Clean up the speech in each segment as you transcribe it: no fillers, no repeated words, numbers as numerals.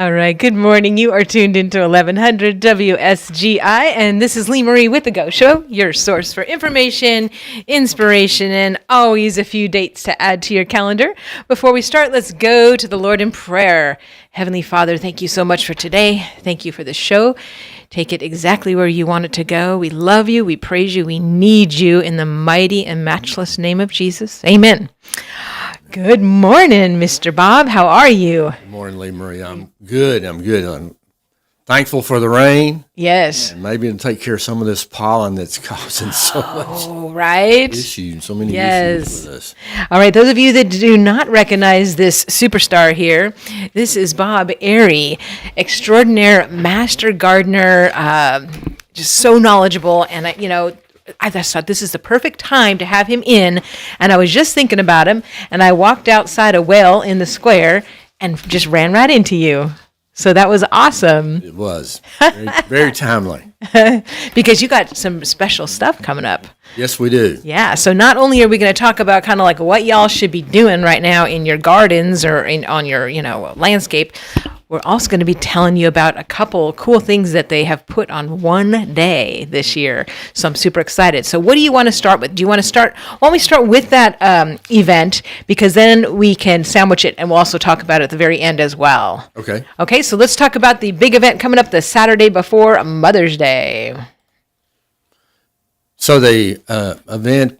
All right. Good morning. You are tuned into 1100 WSGI, and this is Lee-Marie with The Go Show, your source for information, inspiration, and always a few dates to add to your calendar. Before we start, let's go to the Lord in prayer. Heavenly Father, thank you so much for today. Thank you for the show. Take it exactly where you want it to go. We love you. We praise you. We need you in the mighty and matchless name of Jesus. Amen. Good morning, Mr. Bob. How are you? Good morning, Lee-Marie. I'm good. I'm thankful for the rain. Yes. And maybe to take care of some of this pollen that's causing so much right. issues, so many issues with us. All right, those of you that do not recognize this superstar here, this is Bob Ary, extraordinaire master gardener, just so knowledgeable, and I just thought this is the perfect time to have him in, and I was just thinking about him, and I walked outside a well in the square and just ran right into you. So that was awesome. It was very, very timely. Because you got some special stuff coming up. Yes, we do. Yeah, so not only are we going to talk about kind of like what y'all should be doing right now in your gardens or on your, landscape, we're also going to be telling you about a couple cool things that they have put on one day this year. So I'm super excited. So what do you want to start with? Why don't we start with that event, because then we can sandwich it and we'll also talk about it at the very end as well. Okay. Okay, so let's talk about the big event coming up the Saturday before Mother's Day. So the event,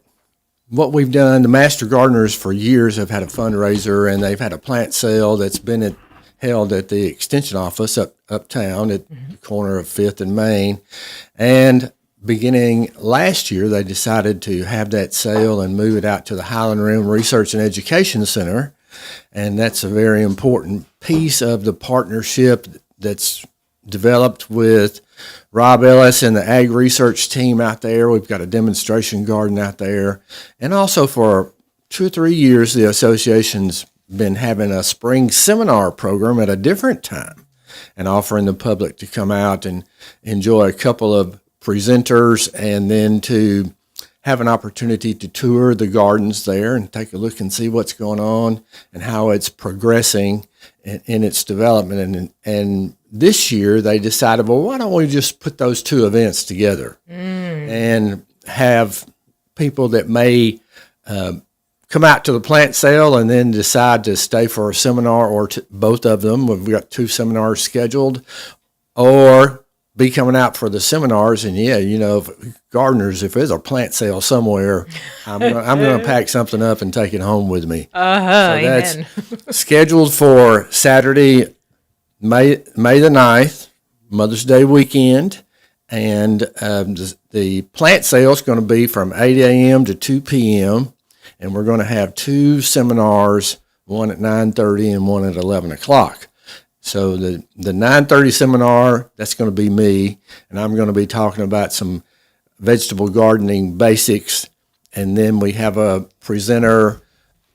what we've done, the Master Gardeners for years have had a fundraiser, and they've had a plant sale that's been held at the Extension office uptown at the corner of 5th and Main. And beginning last year, they decided to have that sale and move it out to the Highland Rim Research and Education Center. And that's a very important piece of the partnership that's developed with Rob Ellis and the Ag Research team out there. We've got a demonstration garden out there. And also for 2 or 3 years, the association's been having a spring seminar program at a different time and offering the public to come out and enjoy a couple of presenters and then to have an opportunity to tour the gardens there and take a look and see what's going on and how it's progressing in its development. And this year they decided, well, why don't we just put those two events together and have people that may come out to the plant sale and then decide to stay for a seminar or both of them. We've got 2 seminars scheduled, or be coming out for the seminars. And gardeners, if there's a plant sale somewhere, I'm going to pack something up and take it home with me. So that's scheduled for Saturday, May the 9th, Mother's Day weekend. And the plant sale is going to be from 8 a.m. to 2 p.m., and we're going to have 2 seminars, one at 9:30 and one at 11 o'clock. So the 9:30 seminar, that's going to be me, and I'm going to be talking about some vegetable gardening basics. And then we have a presenter,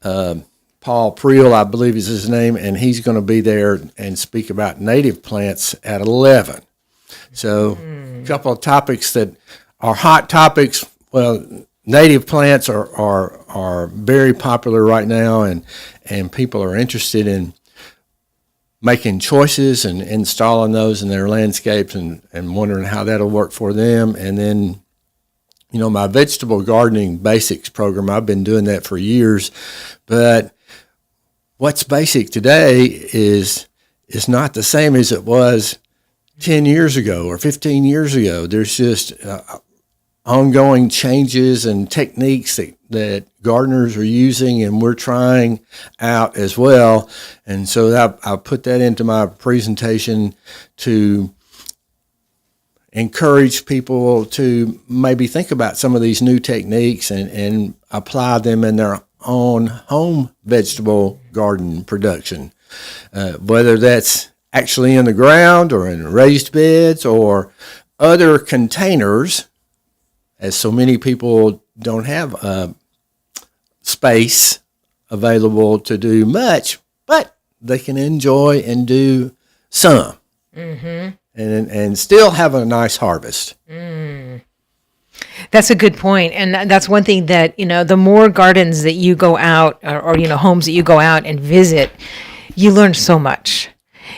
Paul Priel, I believe is his name, and he's going to be there and speak about native plants at 11. So a couple of topics that are hot topics. Well, native plants are very popular right now, and people are interested in making choices and installing those in their landscapes and wondering how that'll work for them. And then, my vegetable gardening basics program, I've been doing that for years, but what's basic today is not the same as it was 10 years ago or 15 years ago. There's just ongoing changes and techniques that gardeners are using, and we're trying out as well. And so I put that into my presentation to encourage people to maybe think about some of these new techniques and apply them in their own home vegetable garden production, whether that's actually in the ground or in raised beds or other containers, as so many people don't have space available to do much, but they can enjoy and do some, and still have a nice harvest. That's a good point. And that's one thing that, the more gardens that you go out or homes that you go out and visit, you learn so much.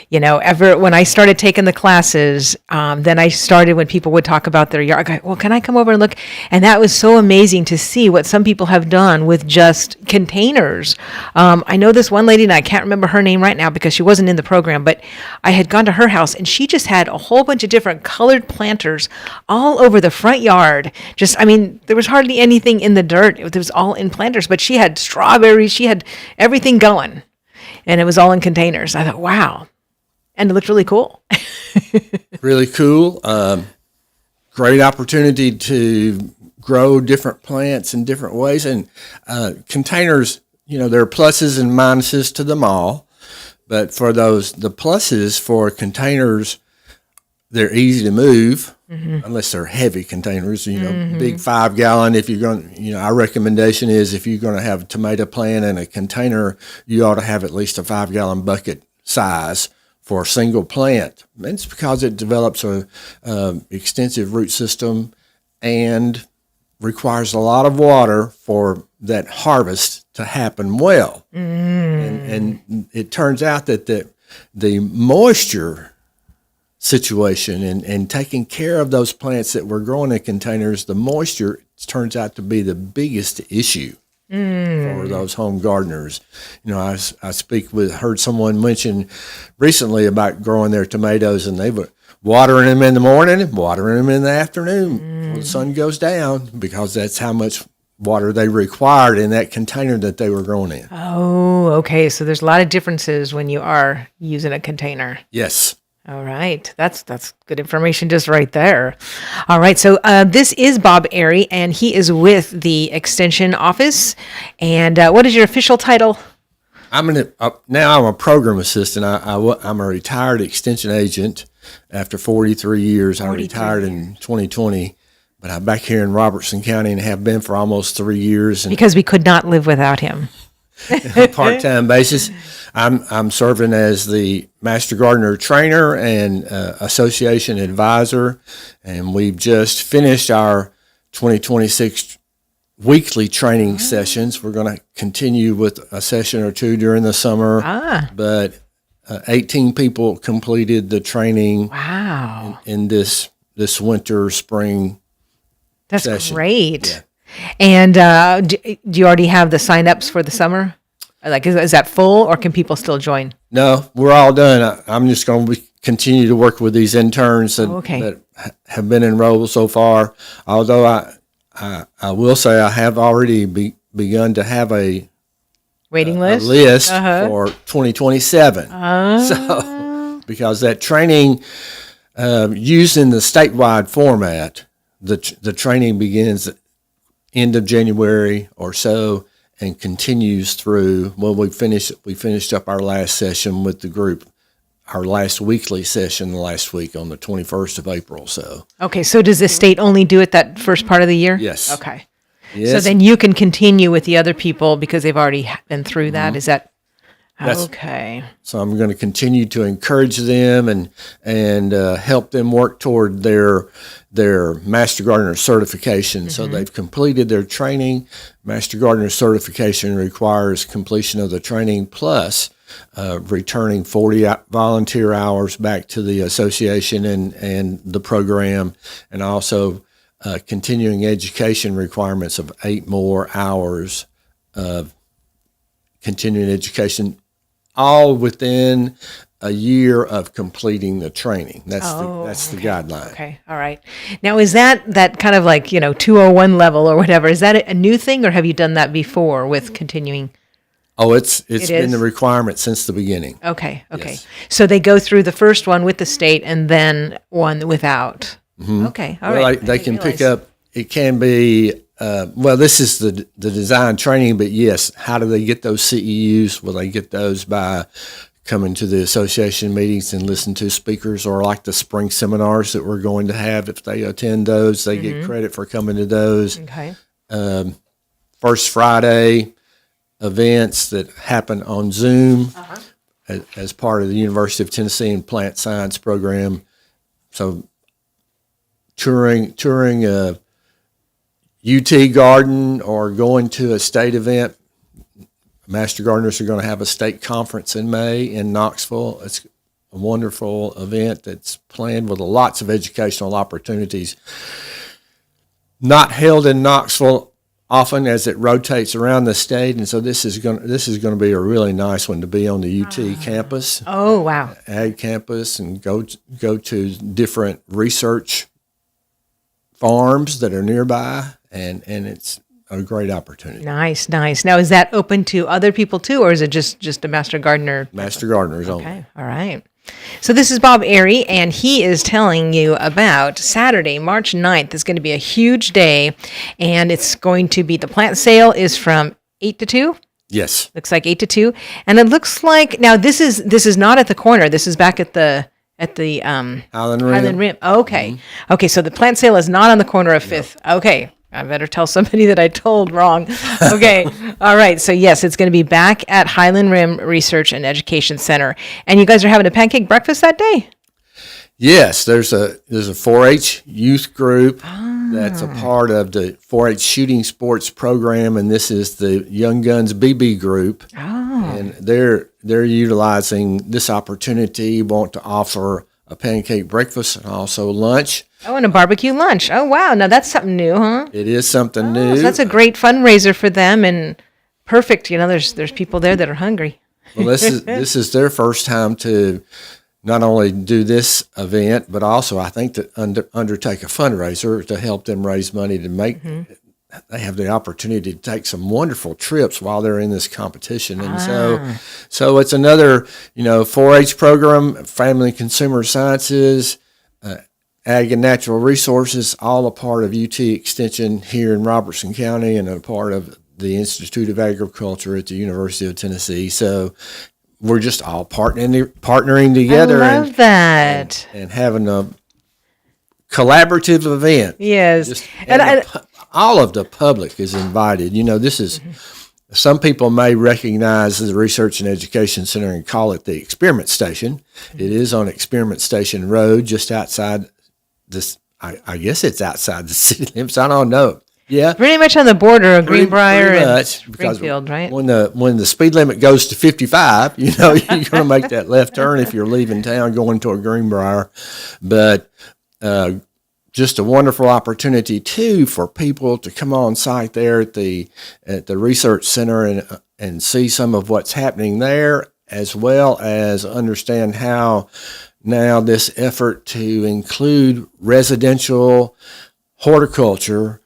ever when I started taking the classes, then I started when people would talk about their yard. I go, well, can I come over and look? And that was so amazing to see what some people have done with just containers. I know this one lady, and I can't remember her name right now because she wasn't in the program, but I had gone to her house and she just had a whole bunch of different colored planters all over the front yard. There was hardly anything in the dirt. It was all in planters, but she had strawberries. She had everything going, and it was all in containers. I thought, wow. And it looked really cool. Really cool. Great opportunity to grow different plants in different ways. And containers, there are pluses and minuses to them all. But for the pluses for containers, they're easy to move, unless they're heavy containers, big 5 gallon. If you're going, our recommendation is if you're going to have a tomato plant in a container, you ought to have at least a 5 gallon bucket size for a single plant. And it's because it develops a extensive root system and requires a lot of water for that harvest to happen well. And it turns out that the moisture situation and taking care of those plants that we're growing in containers, the moisture turns out to be the biggest issue for those home gardeners. I heard someone mention recently about growing their tomatoes, and they were watering them in the morning and watering them in the afternoon before the sun goes down, because that's how much water they required in that container that they were growing in. Oh, okay. So there's a lot of differences when you are using a container. Yes. All right. That's good information just right there. All right. So this is Bob Ary, and he is with the Extension Office. And what is your official title? Now I'm a program assistant. I'm a retired extension agent after 43 years. I retired in 2020, but I'm back here in Robertson County and have been for almost 3 years. Because we could not live without him. On a part-time basis. I'm serving as the Master Gardener Trainer and Association Advisor, and we've just finished our 2026 weekly training sessions. We're going to continue with a session or two during the summer, but 18 people completed the training. Wow. in this winter, spring That's session. great. Yeah. And do you already have the sign-ups for the summer? Like, is that full, or can people still join? No, we're all done. I'm just going to continue to work with these interns that have been enrolled so far. Although I will say I have already begun to have a Waiting list? A list for 2027. So, because that training used in the statewide format, the training begins end of January or so and continues through, we finished up our last session with the group, our last weekly session last week on the 21st of April. So Okay, so does the state only do it that first part of the year? Yes. Okay. yes, So then you can continue with the other people because they've already been through that. Is that okay? So I'm going to continue to encourage them and help them work toward their Master Gardener certification. So they've completed their training. Master Gardener certification requires completion of the training plus returning 40 volunteer hours back to the association and the program, and also continuing education requirements of 8 more hours of continuing education, all within a year of completing the training. That's the guideline. Okay, all right. Now, is that kind of like, 201 level or whatever, is that a new thing, or have you done that before with continuing? Oh, it's been is? the requirement since the beginning. Okay. Yes. So they go through the first one with the state and then one without. Okay, all right. Well, they can pick up, it can be, this is the design training, but yes, how do they get those CEUs? Will they get those by coming to the association meetings and listen to speakers, or like the spring seminars that we're going to have? If they attend those, they get credit for coming to those. Okay. First Friday events that happen on Zoom as part of the University of Tennessee and Plant Science program. So touring a UT garden or going to a state event. Master Gardeners are going to have a state conference in May in Knoxville. wonderful event that's planned with lots of educational opportunities. Not held in Knoxville often as it rotates around the state, and so this is going to be a really nice one to be on the UT campus. Oh, wow. Ag campus, and go to different research farms that are nearby, and it's a great opportunity. Nice. Now, is that open to other people too, or is it just a Master Gardener? Master Gardeners only. Okay, all right. So this is Bob Ary, and he is telling you about Saturday, March 9th. It's going to be a huge day, and it's going to be, the plant sale is from 8 to 2? Yes. Looks like 8 to 2. And it looks like, now this is not at the corner. This is back at the Highland Rim. Highland Rim. Okay. Mm-hmm. Okay, so the plant sale is not on the corner of 5th. Yep. Okay. I better tell somebody that I told wrong. Okay. All right. So yes, it's going to be back at Highland Rim Research and Education Center. And you guys are having a pancake breakfast that day? Yes, there's a 4-H youth group that's a part of the 4-H shooting sports program, and this is the Young Guns BB group. Oh. And they're utilizing this opportunity, want to offer a pancake breakfast and also lunch. Oh, and a barbecue lunch. Oh, wow. Now that's something new, huh? It is something new. So that's a great fundraiser for them, and perfect. You know, there's people there that are hungry. Well, this is their first time to not only do this event, but also I think to undertake a fundraiser to help them raise money to make. Mm-hmm. They have the opportunity to take some wonderful trips while they're in this competition, and so it's another 4-H program, Family and Consumer Sciences, Ag and Natural Resources, all a part of UT Extension here in Robertson County, and a part of the Institute of Agriculture at the University of Tennessee. So we're just all partnering together. I love that. And having a collaborative event. Yes. All of the public is invited. This is, some people may recognize the Research and Education Center and call it the Experiment Station. It is on Experiment Station Road, just outside this, I guess it's outside the city limits. I don't know. Yeah. Pretty much on the border of Greenbrier and Springfield, right? When the speed limit goes to 55, you're going to make that left turn if you're leaving town going toward Greenbrier. But just a wonderful opportunity too for people to come on site there at the research center and see some of what's happening there, as well as understand how now this effort to include residential horticulture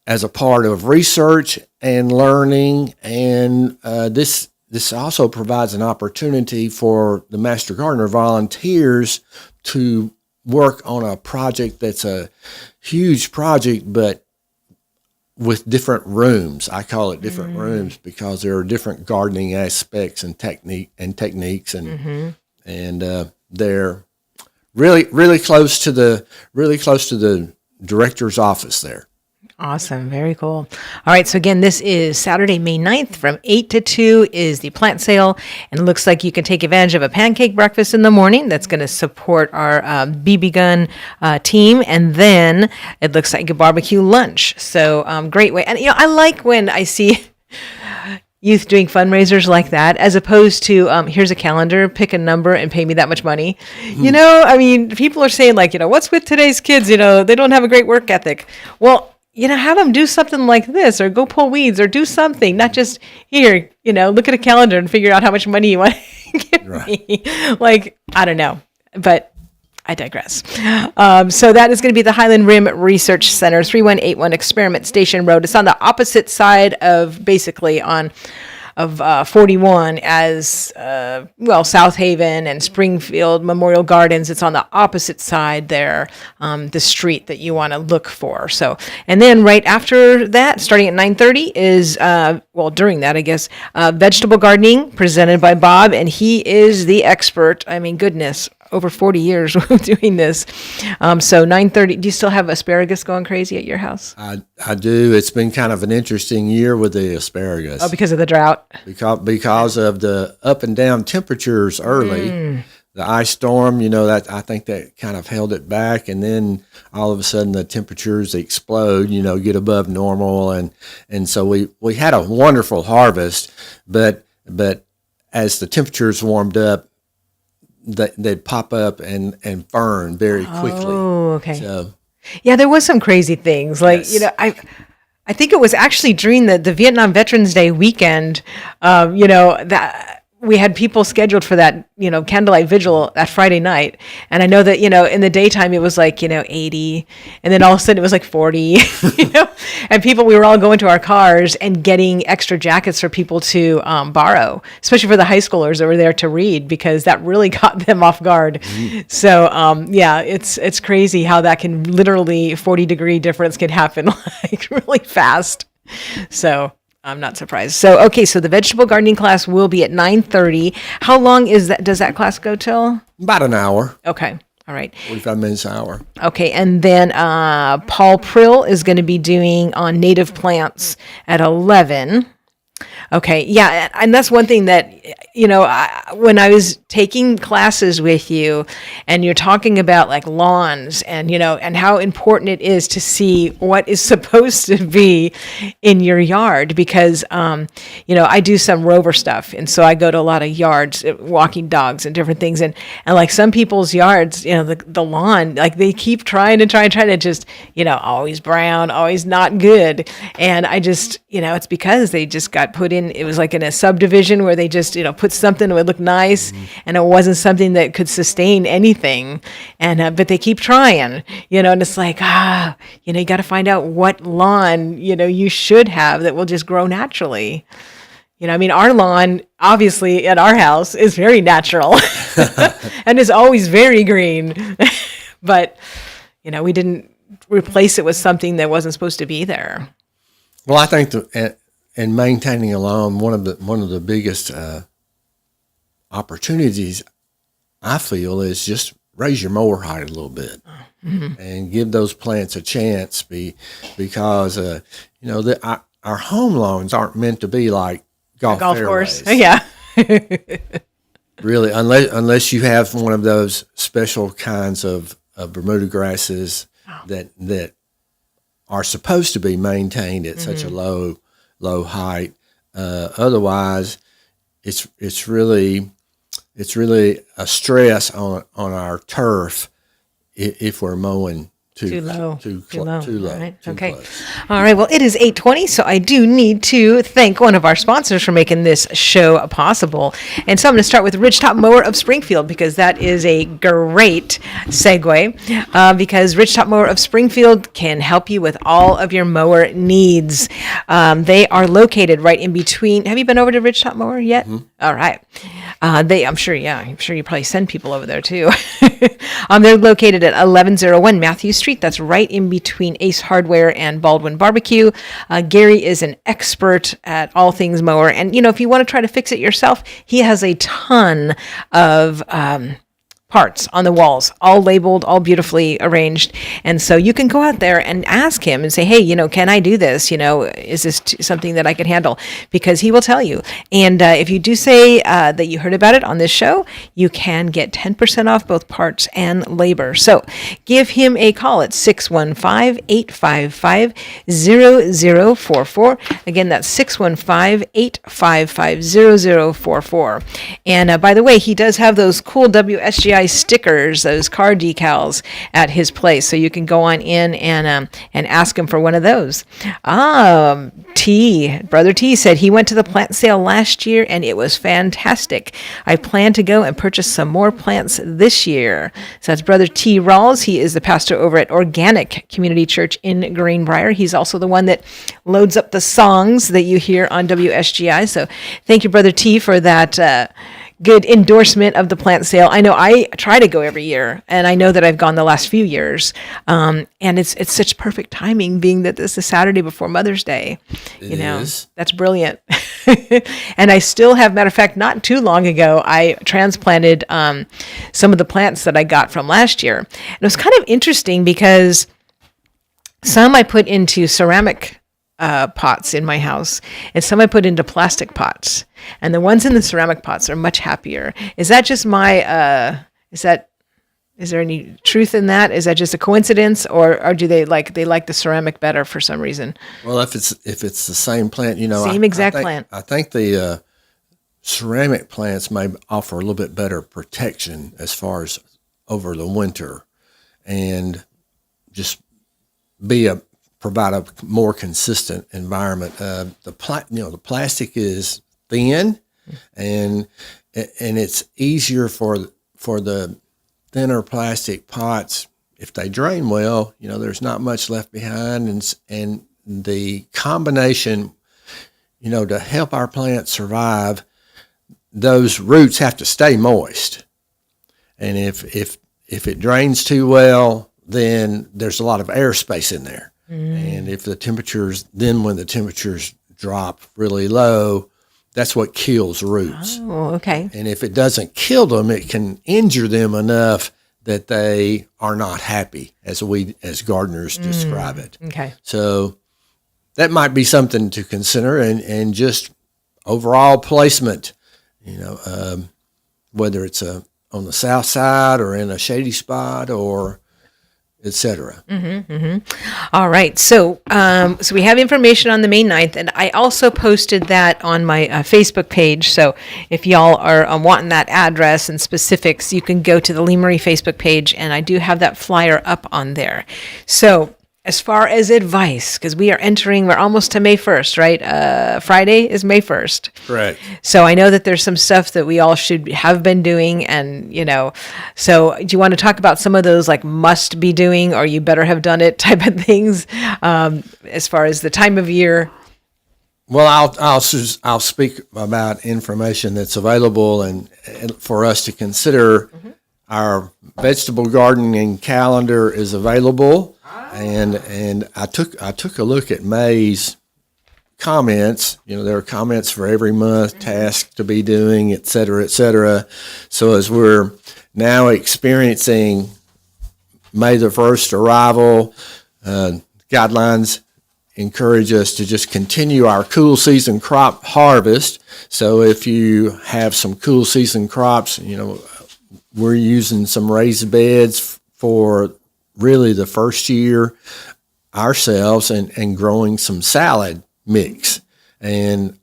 as a part of research and learning, and this also provides an opportunity for the Master Gardener volunteers to work on a project that's a huge project, but with different rooms. I call it different rooms because there are different gardening aspects and techniques, and they're really close to the director's office there. Awesome. Very cool. All right. So again, this is Saturday, May 9th from 8 to 2 is the plant sale. And it looks like you can take advantage of a pancake breakfast in the morning. That's going to support our BB gun team. And then it looks like a barbecue lunch. So great way. And, I like when I see youth doing fundraisers like that, as opposed to here's a calendar, pick a number and pay me that much money. People are saying what's with today's kids? They don't have a great work ethic. Well, have them do something like this, or go pull weeds, or do something, not just here, look at a calendar and figure out how much money you want to give me. I don't know, but I digress. So that is going to be the Highland Rim Research Center, 3181 Experiment Station Road. It's on the opposite side of 41 as, South Haven and Springfield Memorial Gardens. It's on the opposite side there, the street that you want to look for. So, and then right after that, starting at 9:30 is, during that, I guess, vegetable gardening presented by Bob, and he is the expert. Goodness, over 40 years of doing this. So 9:30, do you still have asparagus going crazy at your house? I do. It's been kind of an interesting year with the asparagus. Oh, because of the drought? Because of the up and down temperatures early. The ice storm, that I think that kind of held it back, and then all of a sudden the temperatures explode, get above normal, and so we had a wonderful harvest, but as the temperatures warmed up, they'd pop up and burn very quickly. Oh, okay. So, Yeah, there was some crazy things. Like, yes. I think it was actually during the Vietnam Veterans Day weekend, that we had people scheduled for that, candlelight vigil that Friday night. And I know that, in the daytime it was like, 80, and then all of a sudden it was like 40, and we were all going to our cars and getting extra jackets for people to borrow, especially for the high schoolers that were there to read, because that really caught them off guard. So, it's crazy how that can literally 40-degree difference can happen like really fast. So I'm not surprised. So, okay, so the vegetable gardening class will be at 9:30. How long does that class go till? About an hour. Okay. All right. 45 minutes an hour. Okay, and then Paul Prill is going to be doing on native plants at 11. Okay, yeah, and that's one thing that, when I was taking classes with you and you're talking about like lawns and, and how important it is to see what is supposed to be in your yard, because, I do some rover stuff. And so I go to a lot of yards, walking dogs and different things. And like some people's yards, the lawn, like they keep trying to just, always brown, always not good. And I just, it's because they just got put in, it was like in a subdivision where they just, put something that would look nice, and it wasn't something that could sustain anything. And, but they keep trying, and it's like, you got to find out what lawn, you should have that will just grow naturally. Our lawn, obviously at our house, is very natural and is always very green, but, we didn't replace it with something that wasn't supposed to be there. Well, I think in maintaining a lawn, one of the biggest opportunities I feel is just raise your mower height a little bit, and give those plants a chance. Because our home lawns aren't meant to be like golf course. fairways. Yeah. Really, unless you have one of those special kinds of Bermuda grasses that are supposed to be maintained at such a low height. Otherwise, it's really a stress on our turf if we're mowing too low. Right. Okay. Close. All right. Well, it is 8:20, so I do need to thank one of our sponsors for making this show possible. And so I'm going to start with Ridgetop Mower of Springfield, because that is a great segue, because Ridgetop Mower of Springfield can help you with all of your mower needs. They are located right in between. Have you been over to Ridgetop Mower yet? Mm-hmm. All right. I'm sure you probably send people over there too. They're located at 1101 Matthew Street. That's right in between Ace Hardware and Baldwin Barbecue. Gary is an expert at all things mower. And, if you want to try to fix it yourself, he has a ton of parts on the walls, all labeled, all beautifully arranged. And so you can go out there and ask him and say, hey, can I do this? Is this something that I can handle? Because he will tell you. And if you do say that you heard about it on this show, you can get 10% off both parts and labor. So give him a call at 615-855-0044. Again, that's 615-855-0044. And by the way, he does have those cool WSGI stickers, those car decals at his place. So you can go on in and ask him for one of those. Brother T said he went to the plant sale last year and it was fantastic. I plan to go and purchase some more plants this year. So that's Brother T Rawls. He is the pastor over at Organic Community Church in Greenbrier. He's also the one that loads up the songs that you hear on WSGI. So thank you, Brother T, for that good endorsement of the plant sale. I know I try to go every year, and I know that I've gone the last few years. And it's such perfect timing, being that this is Saturday before Mother's Day. It is. That's brilliant. And I still have, matter of fact, not too long ago, I transplanted some of the plants that I got from last year. And it was kind of interesting because some I put into ceramic pots in my house, and some I put into plastic pots, and the ones in the ceramic pots are much happier. Is that just my is there any truth in that? Is that just a coincidence, or do they like the ceramic better for some reason? Well, if it's the same plant, same exact plant. I think the ceramic plants may offer a little bit better protection as far as over the winter, and just provide a more consistent environment. The plastic is thin, and it's easier for the thinner plastic pots. If they drain well, there's not much left behind, and the combination, to help our plants survive, those roots have to stay moist. And if it drains too well, then there's a lot of airspace in there. And when the temperatures drop really low, that's what kills roots. Oh, okay. And if it doesn't kill them, it can injure them enough that they are not happy, as gardeners describe it. Okay. So that might be something to consider, and just overall placement, whether it's on the south side or in a shady spot or etc. All right. So so we have information on the May 9th, and I also posted that on my Facebook page. So if y'all are wanting that address and specifics, you can go to the Lee-Marie Facebook page, and I do have that flyer up on there. So as far as advice, because we're almost to May 1st, right? Friday is May 1st. Correct. So I know that there's some stuff that we all should have been doing, and, so do you want to talk about some of those like must be doing, or you better have done it type of things, as far as the time of year? Well, I'll speak about information that's available and for us to consider. Our vegetable gardening calendar is available, and I took a look at May's comments. There are comments for every month, tasks to be doing, et cetera, et cetera. So as we're now experiencing May the 1st arrival, guidelines encourage us to just continue our cool season crop harvest. So if you have some cool season crops, we're using some raised beds for really the first year ourselves, and growing some salad mix. And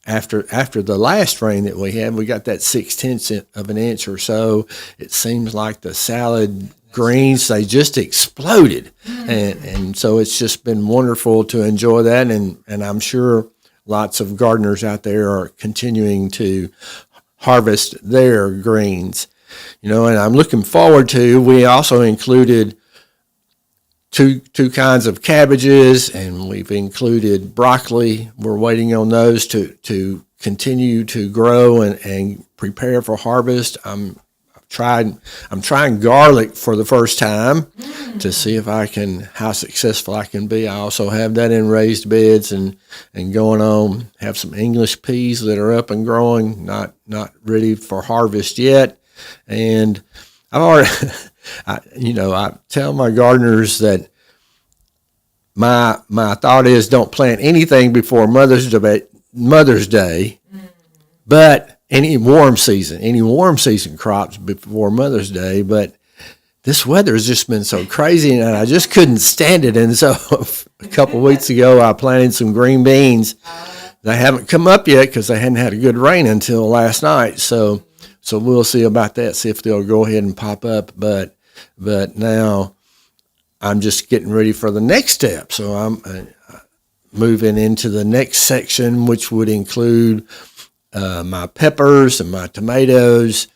after the last rain that we had, we got that 6/10 of an inch or so. It seems like the salad greens, they just exploded. And so it's just been wonderful to enjoy that. And I'm sure lots of gardeners out there are continuing to harvest their greens. And I'm looking forward to, we also included two kinds of cabbages, and we've included broccoli. We're waiting on those to continue to grow and prepare for harvest. I'm trying garlic for the first time to see how successful I can be. I also have that in raised beds and going on. Have some English peas that are up and growing, not ready for harvest yet. And I've already, I tell my gardeners that my thought is don't plant anything before Mother's Day, but any warm season crops before Mother's Day. But this weather has just been so crazy, and I just couldn't stand it. And so a couple of weeks ago, I planted some green beans. They haven't come up yet because they hadn't had a good rain until last night. So we'll see about that, see if they'll go ahead and pop up. But now I'm just getting ready for the next step. So I'm moving into the next section, which would include my peppers and my tomatoes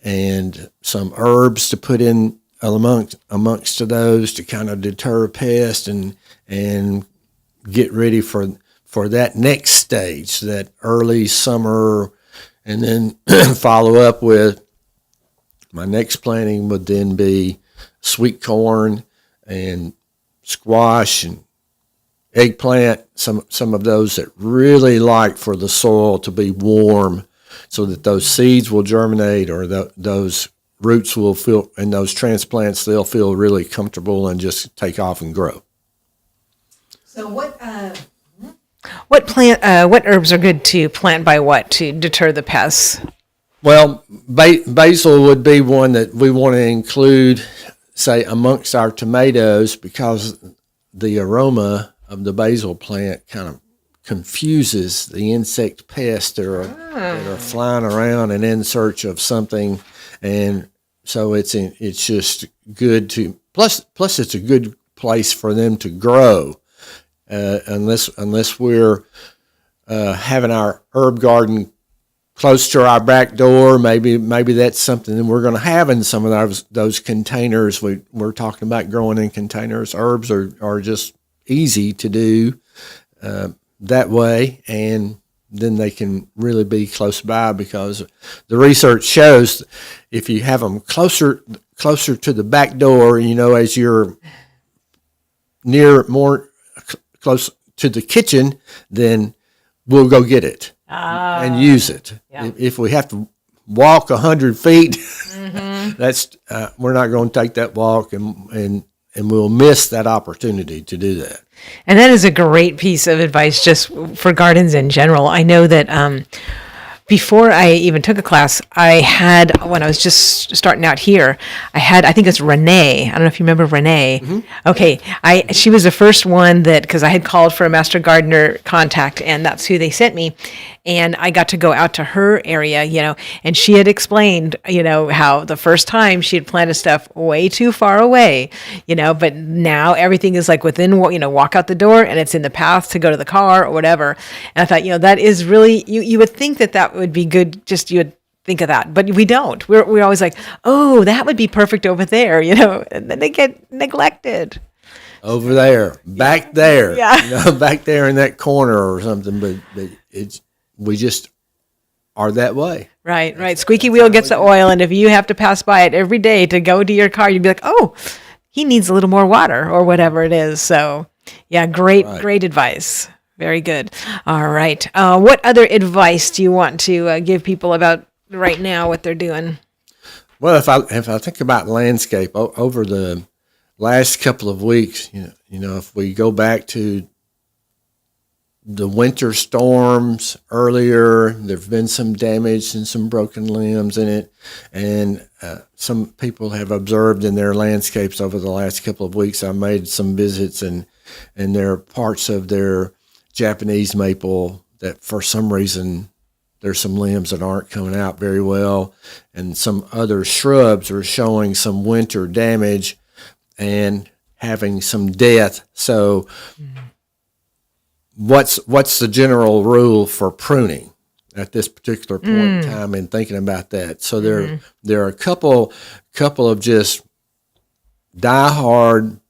and some herbs to put in amongst those to kind of deter pests and get ready for that next stage, that early summer. And then follow up with my next planting would then be sweet corn and squash and eggplant, some of those that really like for the soil to be warm so that those seeds will germinate, or those roots will feel, and those transplants, they'll feel really comfortable and just take off and grow. So what herbs are good to plant by what to deter the pests? Well, basil would be one that we want to include, say, amongst our tomatoes, because the aroma of the basil plant kind of confuses the insect pests that are flying around and in search of something, and so it's just good to plus it's a good place for them to grow, unless we're having our herb garden close to our back door. Maybe that's something that we're going to have in some of those containers. We're talking about growing in containers. Herbs are just easy to do that way, and then they can really be close by, because the research shows if you have them closer to the back door, as you're more close to the kitchen, then we'll go get it and use it. Yeah. If we have to walk 100 feet, that's we're not going to take that walk, and we'll miss that opportunity to do that. And that is a great piece of advice just for gardens in general. I know that before I even took a class, I had, when I was just starting out here, I think it's Renee. I don't know if you remember Renee. Mm-hmm. Okay. She was the first one because I had called for a master gardener contact, and that's who they sent me. And I got to go out to her area, and she had explained, how the first time she had planted stuff way too far away, but now everything is like within, walk out the door and it's in the path to go to the car or whatever. And I thought, that is really, you would think that would be good. Just, you would think of that, but we don't. We're always like, oh, that would be perfect over there, and then they get neglected. Over there, back there, yeah. Back there in that corner or something, but we just are that way. Right. Squeaky wheel gets the oil, and if you have to pass by it every day to go to your car, you'd be like, oh, he needs a little more water or whatever it is. So, yeah, great advice. Very good. All right. What other advice do you want to give people about right now, what they're doing? Well, if I think about landscape over the last couple of weeks, if we go back to the winter storms earlier, there's been some damage and some broken limbs in it, and some people have observed in their landscapes over the last couple of weeks. I made some visits, and there are parts of their Japanese maple that for some reason there's some limbs that aren't coming out very well, and some other shrubs are showing some winter damage and having some death. So what's the general rule for pruning at this particular point in time and thinking about that? So there are a couple of just die-hard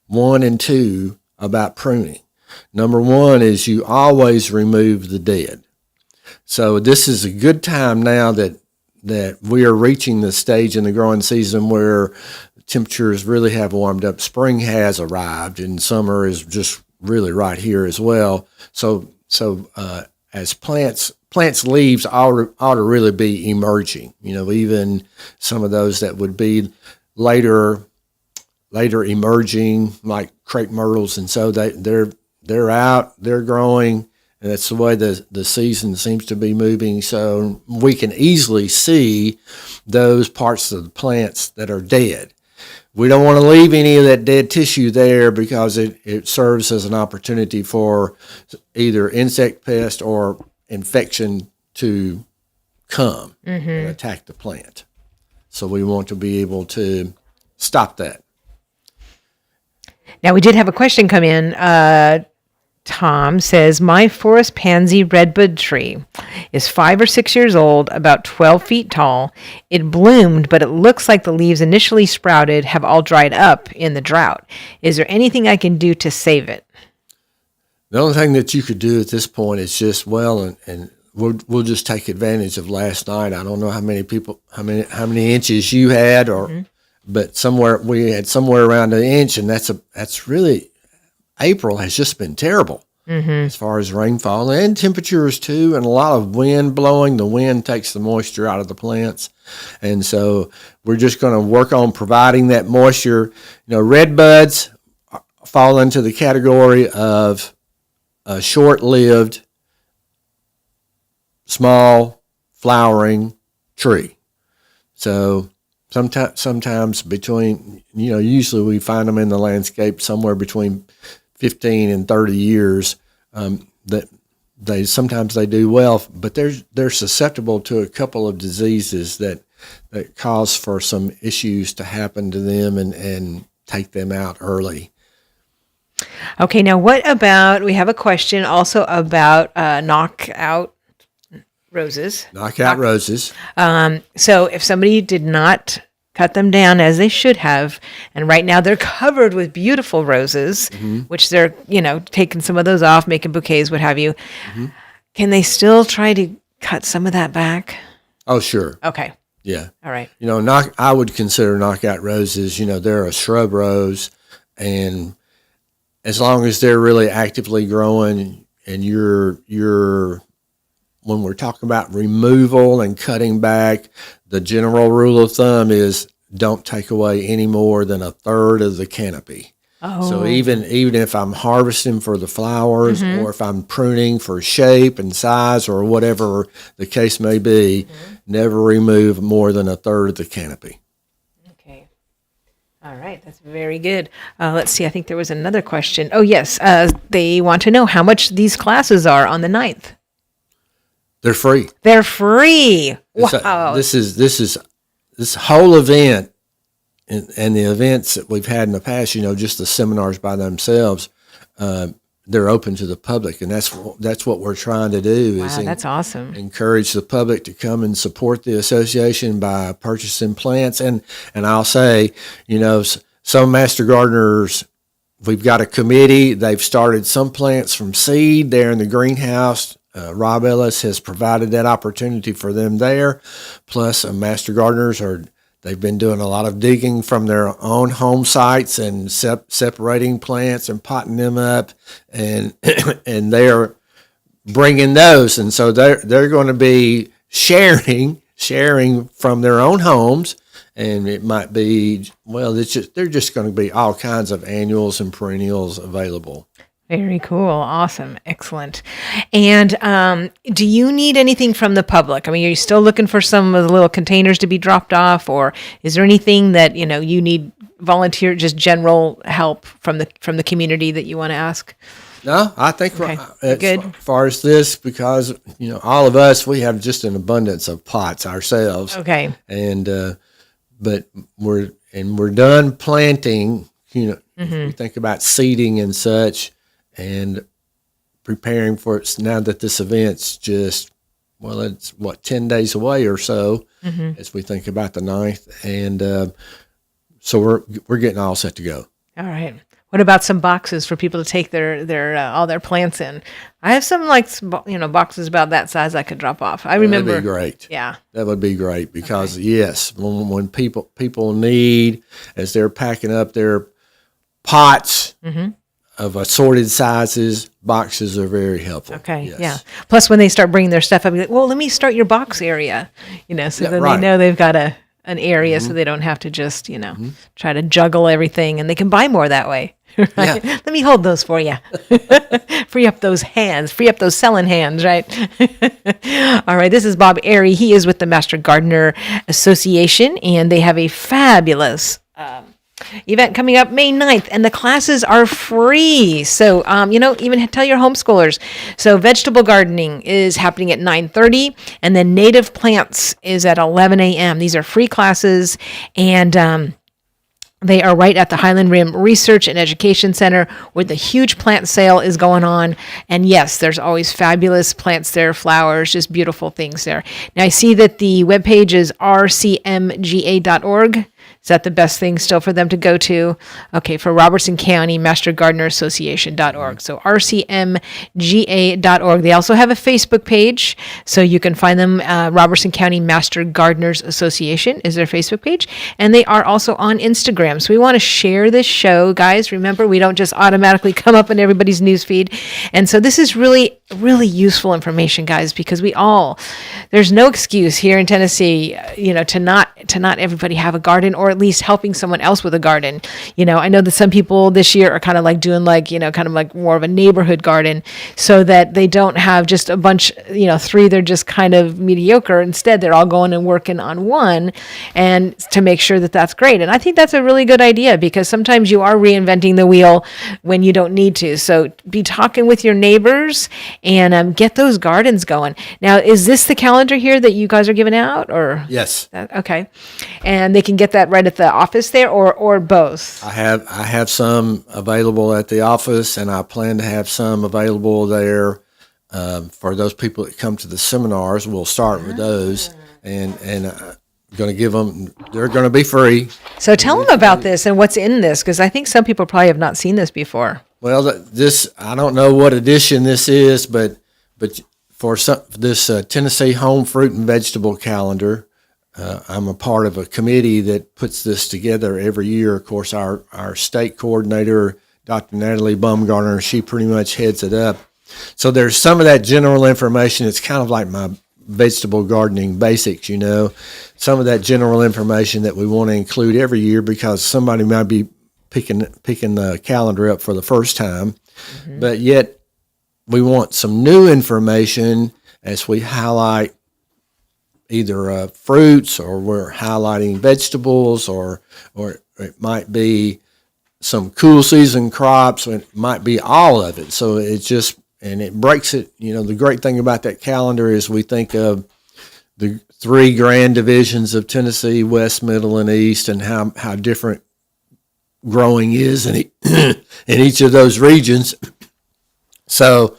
1 and 2 about pruning. Number 1 is you always remove the dead. So this is a good time now that we are reaching the stage in the growing season where temperatures really have warmed up. Spring has arrived, and summer is just really right here as well. So as plants leaves ought to really be emerging. Even some of those that would be later emerging, like crepe myrtles, and so they're out, they're growing, and that's the way the season seems to be moving. So we can easily see those parts of the plants that are dead. We don't want to leave any of that dead tissue there, because it serves as an opportunity for either insect pest or infection to come and attack the plant. So we want to be able to stop that. Now, we did have a question come in. Tom says, my forest pansy redbud tree is 5 or 6 years old, about 12 feet tall. It bloomed, but it looks like the leaves initially sprouted have all dried up in the drought. Is there anything I can do to save it? The only thing that you could do at this point is just, and we'll just take advantage of last night. I don't know how many inches you had, but we had somewhere around an inch, and that's really, April has just been terrible as far as rainfall and temperatures too, and a lot of wind blowing. The wind takes the moisture out of the plants, and so we're just going to work on providing that moisture. Red buds fall into the category of a short-lived, small, flowering tree. So sometimes between, usually we find them in the landscape somewhere between 15 and 30 years. That sometimes they do well, but they're susceptible to a couple of diseases that cause for some issues to happen to them and take them out early. Okay, now what about, we have a question also about knockout roses. Knockout roses. So if somebody did not cut them down as they should have, and right now they're covered with beautiful roses, which they're, taking some of those off, making bouquets, what have you. Can they still try to cut some of that back? Oh, sure. Okay. Yeah. All right. I would consider knockout roses, they're a shrub rose, and as long as they're really actively growing and when we're talking about removal and cutting back, the general rule of thumb is don't take away any more than a third of the canopy. Oh. So even if I'm harvesting for the flowers or if I'm pruning for shape and size or whatever the case may be, never remove more than a third of the canopy. Okay. All right. That's very good. Let's see. I think there was another question. Oh, yes. They want to know how much these classes are on the 9th. They're free. They're free. Wow. This whole event and the events that we've had in the past, just the seminars by themselves, they're open to the public, and that's what we're trying to do. Wow, that's awesome. Encourage the public to come and support the association by purchasing plants, and I'll say, some master gardeners. We've got a committee. They've started some plants from seed there in the greenhouse. Rob Ellis has provided that opportunity for them there. Plus, master gardeners they've been doing a lot of digging from their own home sites and separating plants and potting them up, and and they're bringing those, and so they're going to be sharing from their own homes. And it might be, they're just going to be all kinds of annuals and perennials available. Very cool. Awesome. Excellent. And do you need anything from the public? I mean, are you still looking for some of the little containers to be dropped off, or is there anything that, you need volunteer, just general help from the community that you want to ask? No, I think good. As far as this, because, all of us, we have just an abundance of pots ourselves. Okay. And, but we're done planting, if we think about seeding and such, and preparing for it now that this event's just, it's 10 days away or so as we think about the 9th. And so we're getting all set to go. All right. What about some boxes for people to take their all their plants in? I have some boxes about that size I could drop off. I remember. That'd be great. Yeah. That would be great because yes, when people need, as they're packing up their pots of assorted sizes, boxes are very helpful. Okay. Yes. Yeah. Plus, when they start bringing their stuff up, be like, well, let me start your box area. So then right. they know they've got an area, so they don't have to just try to juggle everything, and they can buy more that way. Right? Yeah. Let me hold those for you. Free up those hands. Free up those selling hands, right? All right. This is Bob Ary. He is with the Master Gardener Association, and they have a fabulous event coming up May 9th, and the classes are free. So, even tell your homeschoolers. So vegetable gardening is happening at 9:30, and then native plants is at 11 a.m. These are free classes, and they are right at the Highland Rim Research and Education Center, where the huge plant sale is going on. And yes, there's always fabulous plants there, flowers, just beautiful things there. Now, I see that the webpage is rcmga.org. Is that the best thing still for them to go to? Okay, for Robertson County Master Gardener Association.org. So rcmga.org. They also have a Facebook page, so you can find them. Robertson County Master Gardeners Association is their Facebook page. And they are also on Instagram. So we want to share this show, guys. Remember, we don't just automatically come up in everybody's newsfeed. And so this is really, really useful information, guys, because there's no excuse here in Tennessee, to not everybody have a garden, or at least helping someone else with a garden. I know that some people this year are kind of like doing kind of like more of a neighborhood garden, so that they don't have just a bunch, 3, they're just kind of mediocre. Instead, they're all going and working on one, and to make sure that that's great. And I think that's a really good idea, because sometimes you are reinventing the wheel when you don't need to. So be talking with your neighbors and get those gardens going. Now, is this the calendar here that you guys are giving out, or? Yes. Okay. And they can get that right at the office there, or both? I have some available at the office, and I plan to have some available there for those people that come to the seminars. We'll start with those, and going to give them. They're going to be free. So tell them about this and what's in this, because I think some people probably have not seen this before. Well, this I don't know what edition this is, but for this Tennessee Home Fruit and Vegetable Calendar. I'm a part of a committee that puts this together every year. Of course, our state coordinator, Dr. Natalie Baumgartner, she pretty much heads it up. So there's some of that general information. It's kind of like my vegetable gardening basics, some of that general information that we want to include every year because somebody might be picking the calendar up for the first time. Mm-hmm. But yet we want some new information as we highlight either fruits, or we're highlighting vegetables, or it might be some cool season crops, and it might be all of it. So it breaks it. The great thing about that calendar is we think of the 3 grand divisions of Tennessee, West, Middle, and East, and how different growing is in each of those regions. So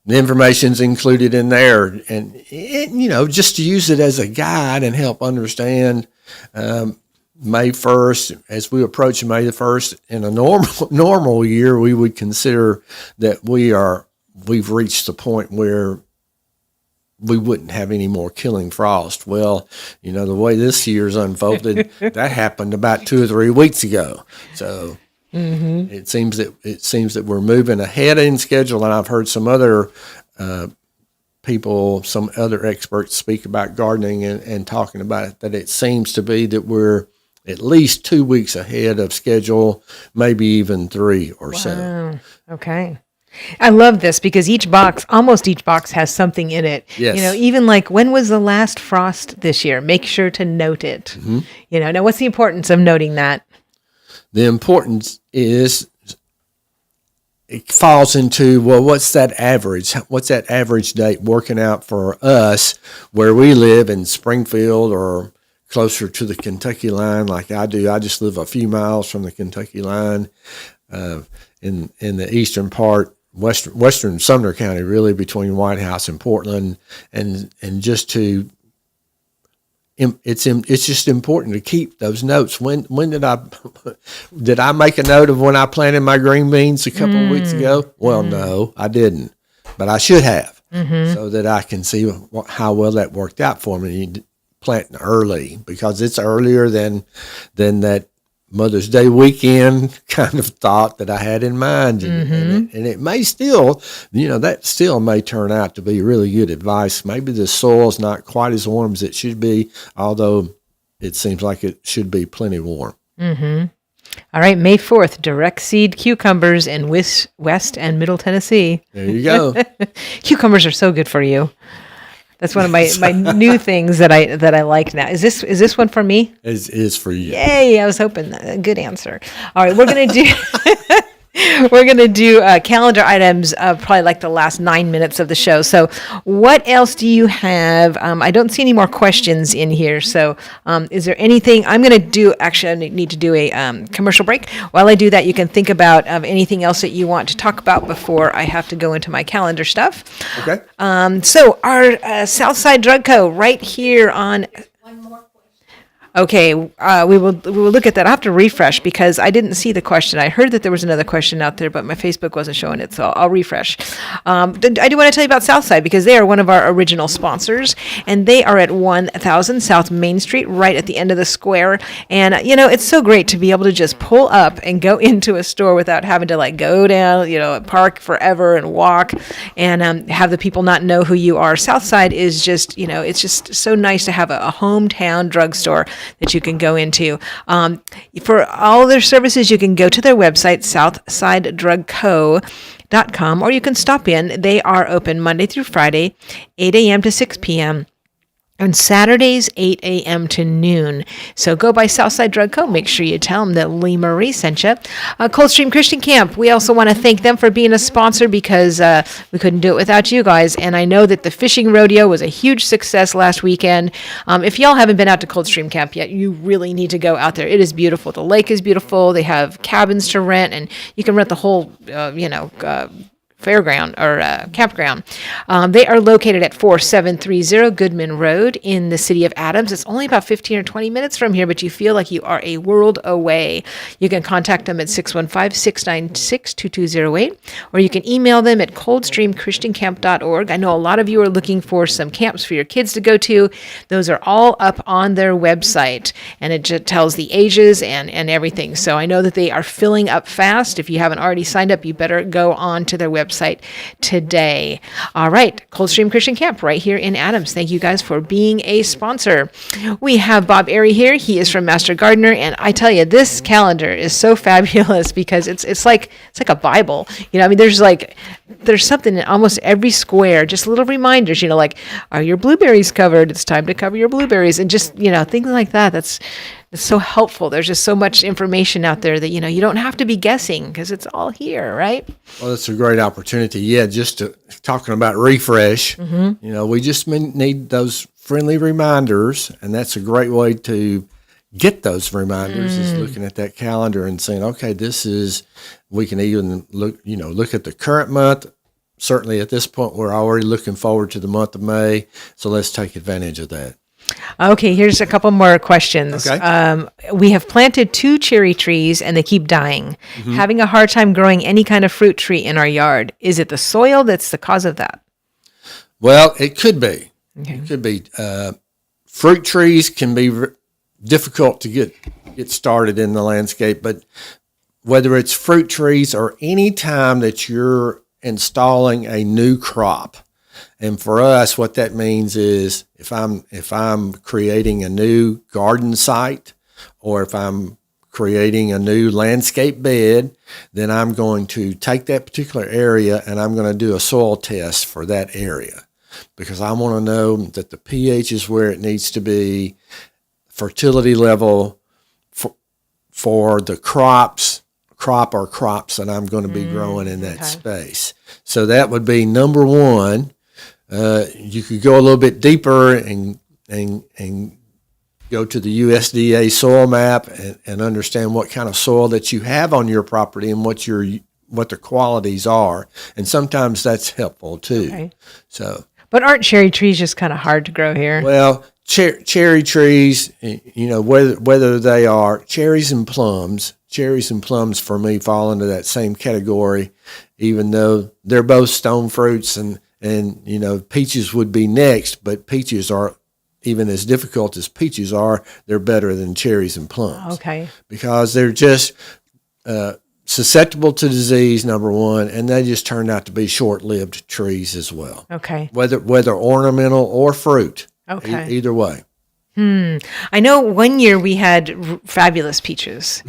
the information's included in there, and just to use it as a guide and help understand May 1st, as we approach May the 1st, in a normal year, we would consider that we've reached the point where we wouldn't have any more killing frost. Well, the way this year's unfolded, that happened about 2 or 3 weeks ago. So it seems that we're moving ahead in schedule, and I've heard some other people, some other experts speak about gardening and talking about it, that it seems to be that we're at least 2 weeks ahead of schedule, maybe even 3 or so. Okay. I love this because almost each box has something in it. Yes. Even like, when was the last frost this year? Make sure to note it. Mm-hmm. Now what's the importance of noting that? The importance is it falls into, what's that average? What's that average date working out for us where we live in Springfield or closer to the Kentucky line like I do? I just live a few miles from the Kentucky line in the eastern part, western Sumner County, really, between White House and Portland, and just to it's just important to keep those notes. When did I make a note of when I planted my green beans a couple of weeks ago? Well, no, I didn't, but I should have, so that I can see how well that worked out for me. Planting early, because it's earlier than that Mother's Day weekend kind of thought that I had in mind. And it may still, that still may turn out to be really good advice. Maybe the soil's not quite as warm as it should be, although it seems like it should be plenty warm. All right, May 4th, direct seed cucumbers in West and Middle Tennessee. There you go. Cucumbers are so good for you. That's one of my new things that I like now. Is this one for me? It is for you. Yay! I was hoping good answer. All right, we're gonna do calendar items probably like the last 9 minutes of the show. So what else do you have? I don't see any more questions in here. So is there anything I'm going to do? Actually, I need to do a commercial break. While I do that, you can think about anything else that you want to talk about before I have to go into my calendar stuff. Okay. So our Southside Drug Co. right here on... Okay, we will look at that. I'll have to refresh because I didn't see the question. I heard that there was another question out there, but my Facebook wasn't showing it, so I'll refresh. I do want to tell you about Southside because they are one of our original sponsors, and they are at 1000 South Main Street, right at the end of the square. And, it's so great to be able to just pull up and go into a store without having to, go down, park forever and walk and have the people not know who you are. Southside is just, it's just so nice to have a hometown drugstore that you can go into. For all their services, you can go to their website, southsidedrugco.com, or you can stop in. They are open Monday through Friday, 8 a.m. to 6 p.m., On Saturdays, 8 a.m. to noon. So go by Southside Drug Co. Make sure you tell them that Lee-Marie sent you. Coldstream Christian Camp, we also want to thank them for being a sponsor because we couldn't do it without you guys. And I know that the fishing rodeo was a huge success last weekend. If y'all haven't been out to Coldstream Camp yet, you really need to go out there. It is beautiful. The lake is beautiful. They have cabins to rent, and you can rent the whole, fairground or campground. They are located at 4730 Goodman Road in the city of Adams. It's only about 15 or 20 minutes from here, but you feel like you are a world away. You can contact them at 615-696-2208, or you can email them at coldstreamchristiancamp.org. I know a lot of you are looking for some camps for your kids to go to. Those are all up on their website, and it just tells the ages and everything. So I know that they are filling up fast. If you haven't already signed up, you better go on to their website today. All right, Coldstream Christian Camp right here in Adams. Thank you guys for being a sponsor. We have Bob Ary here. He is from Master Gardener, and I tell you, this calendar is so fabulous because it's like a Bible. There's something in almost every square, just little reminders. Like, are your blueberries covered? It's time to cover your blueberries, and just things like that. It's so helpful. There's just so much information out there that, you don't have to be guessing because it's all here, right? Well, it's a great opportunity. Yeah, talking about refresh, we just need those friendly reminders, and that's a great way to get those reminders is looking at that calendar and saying, okay, we can even look at the current month. Certainly at this point, we're already looking forward to the month of May, so let's take advantage of that. Okay, here's a couple more questions. Okay. We have planted 2 cherry trees and they keep dying. Having a hard time growing any kind of fruit tree in our yard. Is it the soil that's the cause of that? Well, it could be. Okay. It could be. Fruit trees can be difficult to get started in the landscape, but whether it's fruit trees or any time that you're installing a new crop, and for us, what that means is if I'm creating a new garden site or if I'm creating a new landscape bed, then I'm going to take that particular area and I'm going to do a soil test for that area because I want to know that the pH is where it needs to be, fertility level for the crop or crops that I'm going to be growing in that space. So that would be number one. You could go a little bit deeper and go to the USDA soil map and understand what kind of soil that you have on your property and what the qualities are. And sometimes that's helpful too. Okay. But aren't cherry trees just kind of hard to grow here? Well, cherry trees, whether they are cherries and plums for me fall into that same category, even though they're both stone fruits and peaches would be next, but peaches are, even as difficult as peaches are, they're better than cherries and plums. Okay. Because they're just susceptible to disease, number one, and they just turned out to be short-lived trees as well. Okay. Whether ornamental or fruit. Okay. Either way. I know one year we had fabulous peaches,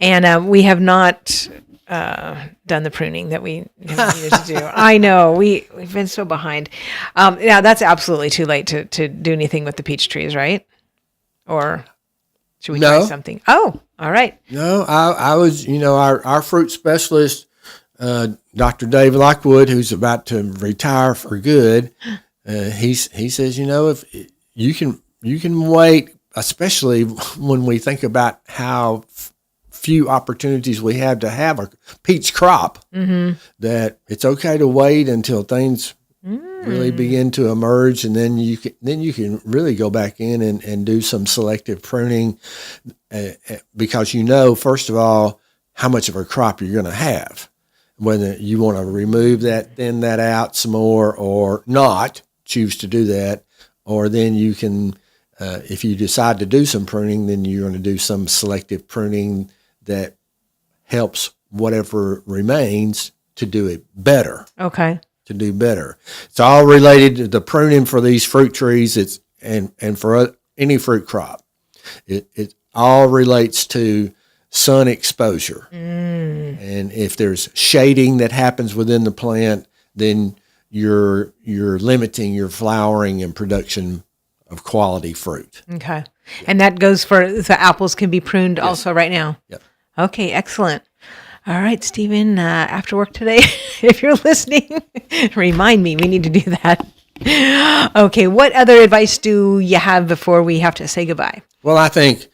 and we have not done the pruning that we needed to do. I know we've been so behind. Yeah, that's absolutely too late to do anything with the peach trees, right? Or should we try something? Oh, all right. No, I was, our fruit specialist, Dr. Dave Lockwood, who's about to retire for good. He says, if you can wait, especially when we think about how few opportunities we have to have a peach crop, that it's okay to wait until things really begin to emerge, and then you can really go back in and do some selective pruning because first of all, how much of a crop you're going to have, whether you want to remove that, thin that out some more, or not choose to do that, or then you can, if you decide to do some pruning, then you're going to do some selective pruning that helps whatever remains to do it better. Okay. To do better. It's all related to the pruning for these fruit trees. And for any fruit crop. It all relates to sun exposure. And if there's shading that happens within the plant, then you're limiting your flowering and production of quality fruit. Okay. And that goes for the apples can be pruned also right now? Yep. Okay, excellent. All right, Stephen, after work today, if you're listening, remind me, we need to do that. Okay, what other advice do you have before we have to say goodbye? Well, I think,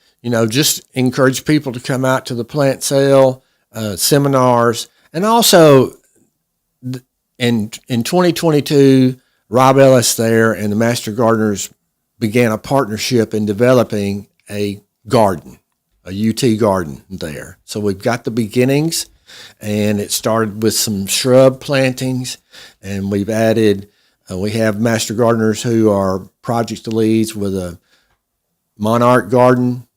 just encourage people to come out to the plant sale, seminars, and also in 2022, Rob Ellis there and the Master Gardeners began a partnership in developing a garden, a UT garden there. So we've got the beginnings, and it started with some shrub plantings, and we've added, we have Master Gardeners who are project leads with a monarch garden,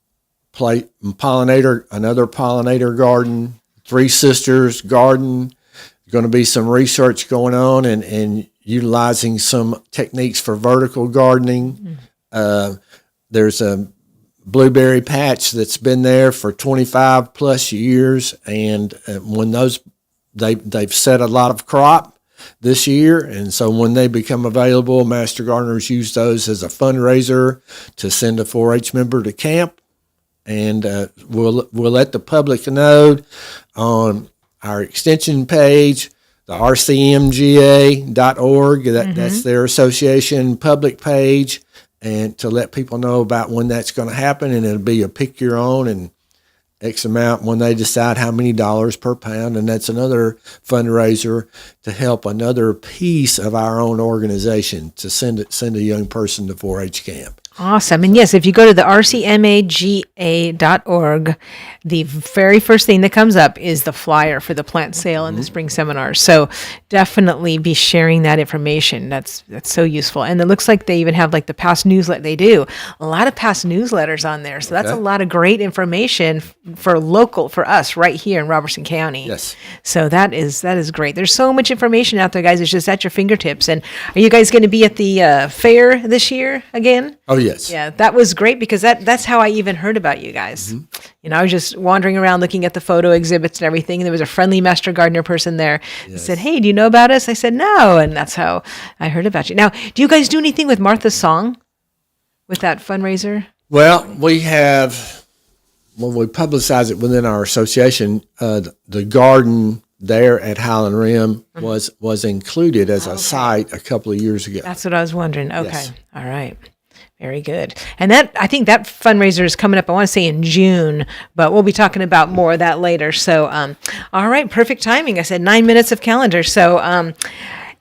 another pollinator garden, Three Sisters garden. There's going to be some research going on and utilizing some techniques for vertical gardening. There's a blueberry patch that's been there for 25 plus years, and when they've set a lot of crop this year, and so when they become available, Master Gardeners use those as a fundraiser to send a 4-H member to camp, and we'll let the public know on our extension page, the rcmga.org. That's their association public page, and to let people know about when that's going to happen, and it'll be a pick your own and X amount when they decide how many dollars per pound, and that's another fundraiser to help another piece of our own organization to send a young person to 4-H camp. Awesome. And yes, if you go to the rcmaga.org, the very first thing that comes up is the flyer for the plant sale and the spring seminars. So definitely be sharing that information. That's so useful. And it looks like they even have like the past newsletter. They do a lot of past newsletters on there. So that's a lot of great information for us right here in Robertson County. Yes. So that is great. There's so much information out there, guys. It's just at your fingertips. And are you guys going to be at the fair this year again? Oh, yes. Yeah, that was great because that's how I even heard about you guys. I was just wandering around looking at the photo exhibits and everything. And there was a friendly Master Gardener person there that said, "Hey, do you know about us?" I said, "No." And that's how I heard about you. Now, do you guys do anything with Martha's Song with that fundraiser? Well, we have, when we publicize it within our association, the garden there at Highland Rim was included as a site a couple of years ago. That's what I was wondering. Okay. Yes. All right. Very good. And I think that fundraiser is coming up, I want to say in June, but we'll be talking about more of that later. So, all right, perfect timing. I said 9 minutes of calendar. So,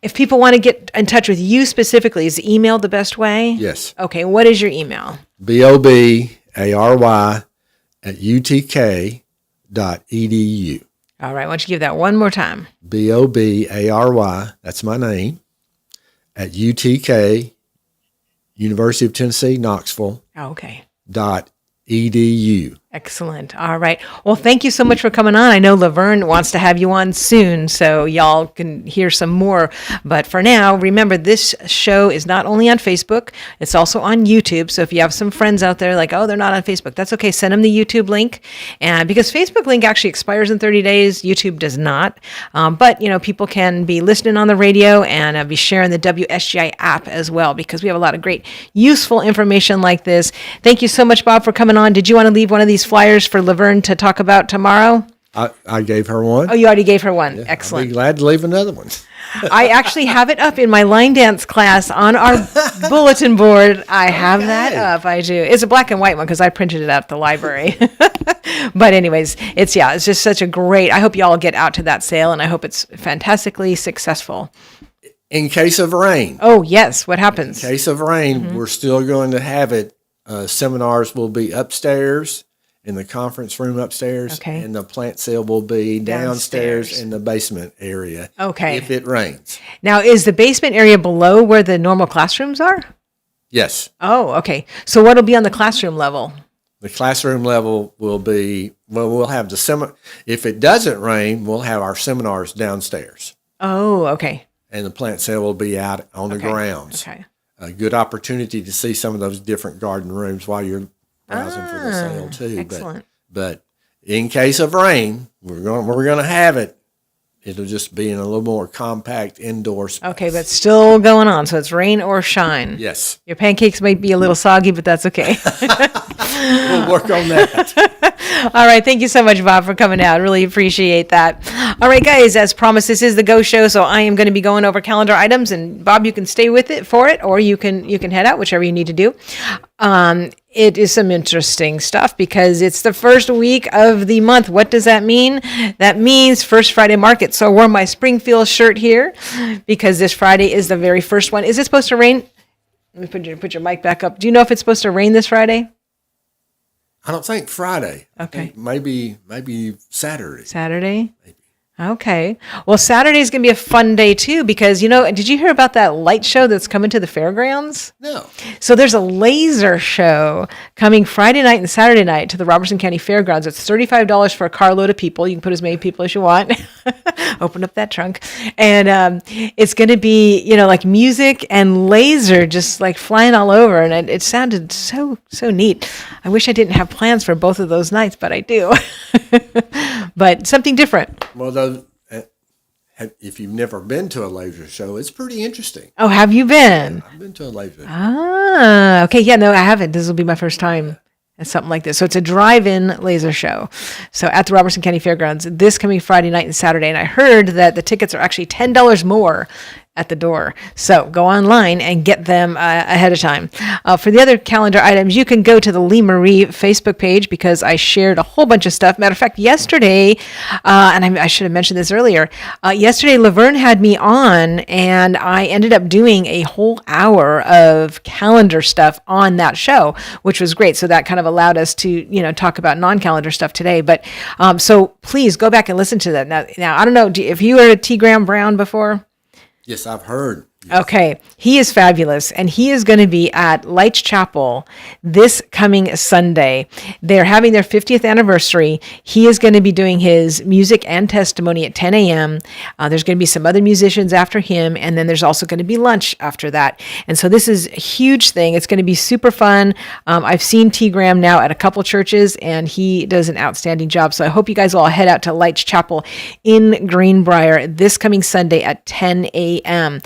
if people want to get in touch with you specifically, is email the best way? Yes. Okay, what is your email? bobary@utk.edu. All right, why don't you give that one more time? bobary, that's my name, at UTK, University of Tennessee, Knoxville, Oh, okay. .edu. Excellent. All right. Well, thank you so much for coming on. I know Laverne wants to have you on soon, so y'all can hear some more. But for now, remember, this show is not only on Facebook, it's also on YouTube. So if you have some friends out there like, oh, they're not on Facebook, that's okay. Send them the YouTube link. And because Facebook link actually expires in 30 days, YouTube does not. But, people can be listening on the radio and be sharing the WSGI app as well, because we have a lot of great, useful information like this. Thank you so much, Bob, for coming on. Did you want to leave one of these flyers for Laverne to talk about tomorrow? I gave her one. Oh, you already gave her one. Yeah, excellent. I'll be glad to leave another one. I actually have it up in my line dance class on our bulletin board. I have that up. I do. It's a black and white one because I printed it out at the library. But anyways, it's just such a great, I hope you all get out to that sale, and I hope it's fantastically successful. In case of rain. Oh, yes. What happens? In case of rain, we're still going to have it. Seminars will be upstairs in the conference room upstairs, and the plant sale will be downstairs in the basement area. Okay. If it rains. Now, is the basement area below where the normal classrooms are? Yes. Oh, okay. So what will be on the classroom level? The classroom level will be, we'll have if it doesn't rain, we'll have our seminars downstairs. Oh, okay. And the plant sale will be out on the grounds. Okay. A good opportunity to see some of those different garden rooms while you're browsing for the sale too. Excellent. But in case of rain, we're going to have it it'll just be in a little more compact indoor space. Okay, but still going on. So it's rain or shine. Yes. Your pancakes might be a little soggy, but that's okay. We'll work on that. All right. Thank you so much, Bob, for coming out. Really appreciate that. All right, guys, as promised, this is the Go Show. So I am going to be going over calendar items, and Bob, you can stay with it for it, or you can head out, whichever you need to do. It is some interesting stuff because it's the first week of the month. What does that mean? That means First Friday Market. So I wore my Springfield shirt here because this Friday is the very first one. Is it supposed to rain? Let me put your mic back up. Do you know if it's supposed to rain this Friday? I don't think Friday. Okay. I think maybe Saturday. Saturday? Maybe. Okay. Well, Saturday is going to be a fun day too because, did you hear about that light show that's coming to the fairgrounds? No. So there's a laser show coming Friday night and Saturday night to the Robertson County Fairgrounds. It's $35 for a carload of people. You can put as many people as you want. Open up that trunk. And it's going to be, like music and laser just like flying all over. And it sounded so neat. I wish I didn't have plans for both of those nights, but I do. But something different. Well, if you've never been to a laser show, it's pretty interesting. Oh, have you been? I've been to a laser show. Ah, okay. Yeah, no, I haven't. This will be my first time at something like this. So it's a drive-in laser show. So at the Robertson County Fairgrounds this coming Friday night and Saturday. And I heard that the tickets are actually $10 more at the door. So go online and get them ahead of time. For the other calendar items, you can go to the Lee-Marie Facebook page because I shared a whole bunch of stuff. Matter of fact, yesterday, and I should have mentioned this earlier, yesterday Laverne had me on and I ended up doing a whole hour of calendar stuff on that show, which was great. So that kind of allowed us to, talk about non-calendar stuff today. But so please go back and listen to that. Now I don't know if you heard of T. Graham Brown before. Yes, I've heard. Yes. Okay, he is fabulous, and he is going to be at Lights Chapel this coming Sunday. They're having their 50th anniversary. He is going to be doing his music and testimony at 10 a.m. There's going to be some other musicians after him, and then there's also going to be lunch after that. And so this is a huge thing. It's going to be super fun. I've seen T. Graham now at a couple churches, and he does an outstanding job. So I hope you guys will all head out to Lights Chapel in Greenbrier this coming Sunday at 10 a.m.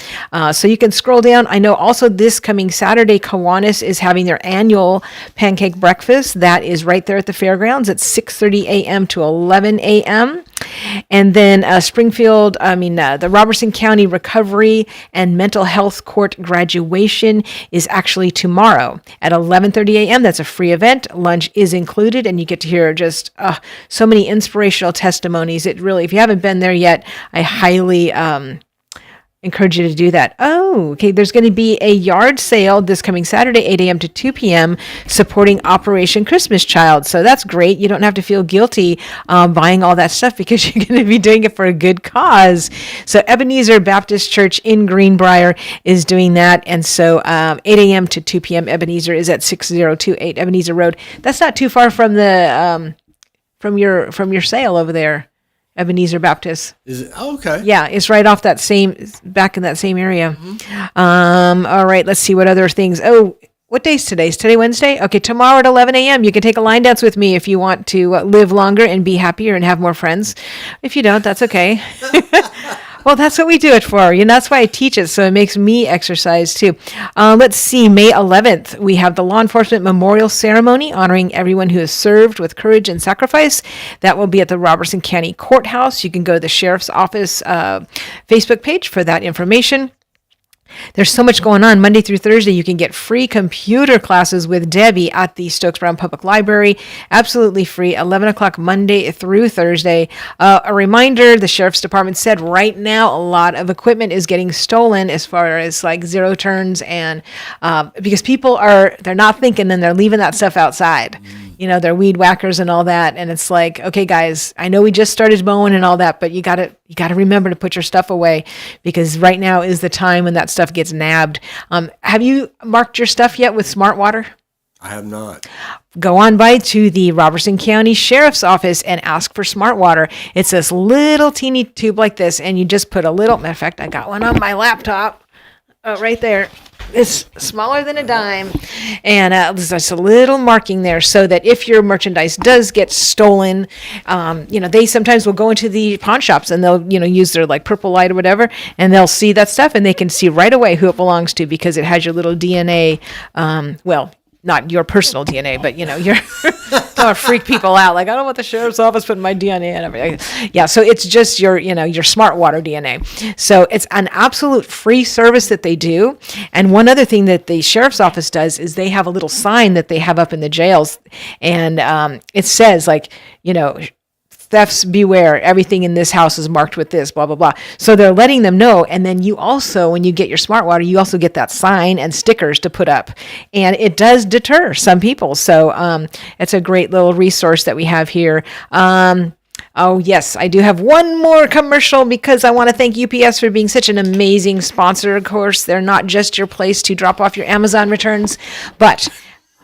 So you can scroll down. I know also this coming Saturday, Kiwanis is having their annual pancake breakfast. That is right there at the fairgrounds at 6:30 a.m. to 11 a.m. And then the Robertson County Recovery and Mental Health Court graduation is actually tomorrow at 11:30 a.m. That's a free event. Lunch is included, and you get to hear just so many inspirational testimonies. It really, if you haven't been there yet, I highly encourage you to do that. Oh, okay. There's going to be a yard sale this coming Saturday, 8 a.m. to 2 p.m. supporting Operation Christmas Child. So that's great. You don't have to feel guilty buying all that stuff because you're going to be doing it for a good cause. So Ebenezer Baptist Church in Greenbrier is doing that. And so 8 a.m. to 2 p.m. Ebenezer is at 6028 Ebenezer Road. That's not too far from the from your sale over there. Ebenezer Baptist. Is it? Oh, okay. Yeah, it's right off back in that same area. Mm-hmm. All right, let's see what other things. Oh, what day is today? Is today Wednesday? Okay, tomorrow at 11 a.m. You can take a line dance with me if you want to live longer and be happier and have more friends. If you don't, that's okay. Well, that's what we do it for. That's why I teach it, so it makes me exercise too. Let's see, May 11th, we have the Law Enforcement Memorial Ceremony honoring everyone who has served with courage and sacrifice. That will be at the Robertson County Courthouse. You can go to the Sheriff's Office Facebook page for that information. There's so much going on. Monday through Thursday, you can get free computer classes with Debbie at the Stokes Brown Public Library. Absolutely free, 11 o'clock Monday through Thursday. A reminder, the Sheriff's Department said right now a lot of equipment is getting stolen as far as like zero turns and because people they're not thinking and they're leaving that stuff outside. They're weed whackers and all that. And it's like, okay, guys, I know we just started mowing and all that, but you got to remember to put your stuff away because right now is the time when that stuff gets nabbed. Have you marked your stuff yet with Smart Water? I have not. Go on by to the Robertson County Sheriff's Office and ask for Smart Water. It's this little teeny tube like this, and you just put a little, matter of fact, I got one on my laptop right there. It's smaller than a dime, and there's just a little marking there so that if your merchandise does get stolen, they sometimes will go into the pawn shops and they'll, use their like purple light or whatever, and they'll see that stuff and they can see right away who it belongs to because it has your little DNA. Not your personal DNA, but your don't freak people out. Like, I don't want the sheriff's office putting my DNA in everything. Yeah, so it's just your smart water DNA. So it's an absolute free service that they do. And one other thing that the sheriff's office does is they have a little sign that they have up in the jails, and it says thefts beware, everything in this house is marked with this, blah, blah, blah. So they're letting them know. And then you also, when you get your smart water, you also get that sign and stickers to put up. And it does deter some people. So it's a great little resource that we have here. Oh, yes, I do have one more commercial because I want to thank UPS for being such an amazing sponsor. Of course, they're not just your place to drop off your Amazon returns, but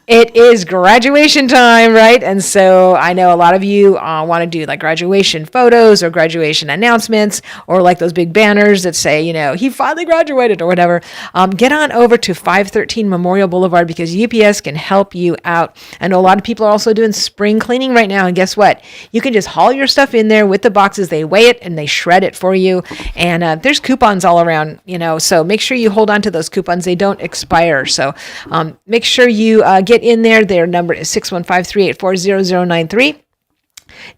it is graduation time, right? And so I know a lot of you want to do like graduation photos or graduation announcements or like those big banners that say, he finally graduated or whatever. Get on over to 513 Memorial Boulevard because UPS can help you out. I know a lot of people are also doing spring cleaning right now. And guess what? You can just haul your stuff in there with the boxes. They weigh it and they shred it for you. And there's coupons all around, so make sure you hold on to those coupons. They don't expire. So make sure you get in there. Their number is 615-384-0093.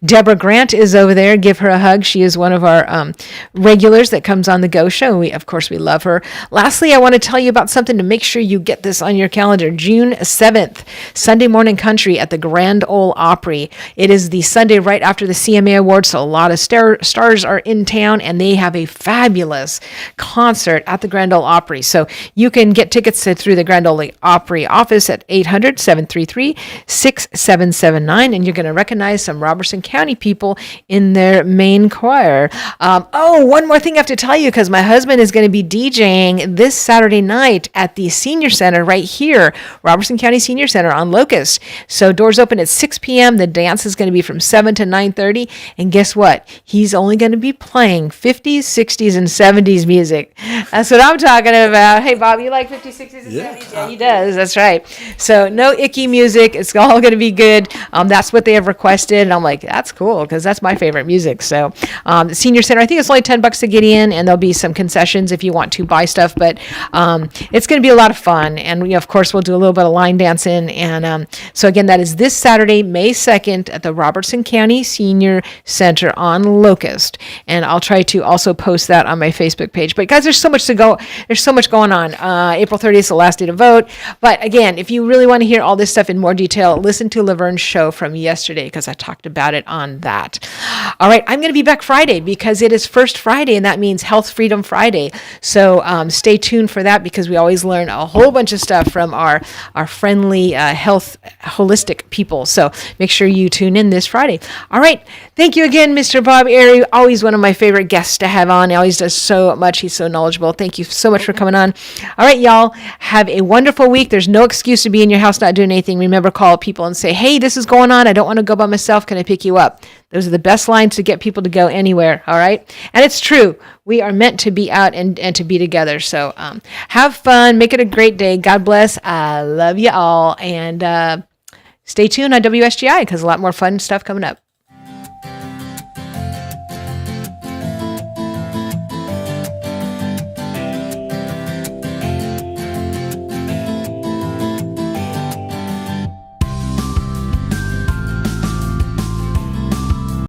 Deborah Grant is over there. Give her a hug. She is one of our regulars that comes on the Go Show. We love her. Lastly, I want to tell you about something to make sure you get this on your calendar. June 7th, Sunday Morning Country at the Grand Ole Opry. It is the Sunday right after the CMA Awards, so a lot of stars are in town, and they have a fabulous concert at the Grand Ole Opry. So you can get tickets through the Grand Ole Opry office at 800-733-6779, and you're going to recognize some Robertson County people in their main choir. One more thing I have to tell you, because my husband is going to be DJing this Saturday night at the Senior Center right here, Robertson County Senior Center on Locust. So doors open at 6 p.m. The dance is going to be from 7 to 9:30. And guess what? He's only going to be playing 50s, 60s, and 70s music. That's what I'm talking about. Hey, Bob, you like 50s, 60s, and 70s? Yeah, he does. That's right. So no icky music. It's all going to be good. That's what they have requested. And I'm like, that's cool because that's my favorite music. So the Senior Center, I think it's only $10 to get in, and there'll be some concessions if you want to buy stuff, but it's going to be a lot of fun. And of course, we'll do a little bit of line dancing. And so again, that is this Saturday, May 2nd at the Robertson County Senior Center on Locust. And I'll try to also post that on my Facebook page. But guys, there's so much to go. There's so much going on. April 30th is the last day to vote. But again, if you really want to hear all this stuff in more detail, listen to Laverne's show from yesterday because I talked about it on that. All right, I'm going to be back Friday because it is First Friday, and that means Health Freedom Friday. So stay tuned for that because we always learn a whole bunch of stuff from our friendly health holistic people. So make sure you tune in this Friday. All right, thank you again, Mr. Bob Ary. Always one of my favorite guests to have on. He always does so much. He's so knowledgeable. Thank you so much for coming on. All right, y'all, have a wonderful week. There's no excuse to be in your house not doing anything. Remember, call people and say, hey, this is going on. I don't want to go by myself. Can I pick you up? Those are the best lines to get people to go anywhere, all right? And it's true. We are meant to be out and to be together. So have fun. Make it a great day. God bless. I love you all. And stay tuned on WSGI because a lot more fun stuff coming up.